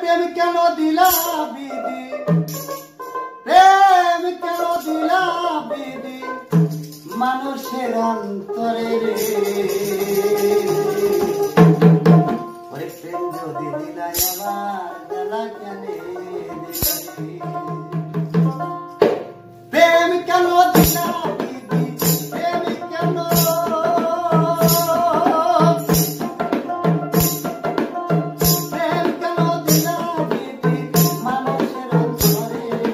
প্রেম কেন দিলা বিধি, প্রেম কেন দিলা বিধি মানুষের অন্তরে রে। ওরে প্রেম যদি দিলাই আমার জ্বালা কেন দিলা, প্রেম কেন দিলা বিধি, প্রেম কেন, প্রেম কেন দিলা বিধি মানুষের অন্তরে রে।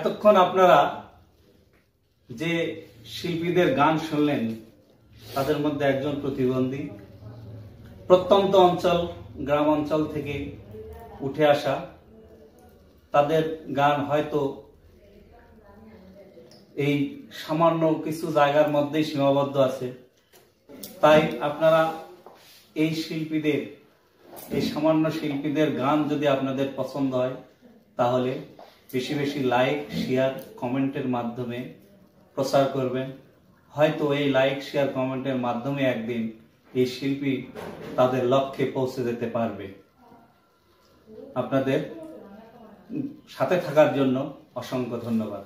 এতক্ষণ আপনারা যে শিল্পীদের গান শুনলেন তাদের মধ্যে একজন প্রতিবন্ধী, প্রত্যন্ত অঞ্চল গ্রাম অঞ্চল থেকে উঠে আসা। তাদের গান হয়তো এই সামান্য কিছু জায়গার মধ্যেই সীমাবদ্ধ আছে। তাই আপনারা এই শিল্পীদের, এই সামান্য শিল্পীদের গান যদি আপনাদের পছন্দ হয় তাহলে বেশি বেশি লাইক, শেয়ার, কমেন্টের মাধ্যমে প্রচার করবেন। হয়তো এই লাইক, শেয়ার, কমেন্টের মাধ্যমে একদিন এই শিল্পী তাদের লক্ষ্যে পৌঁছে যেতে পারবে। আপনাদের সাথে থাকার জন্য অসংখ্য ধন্যবাদ।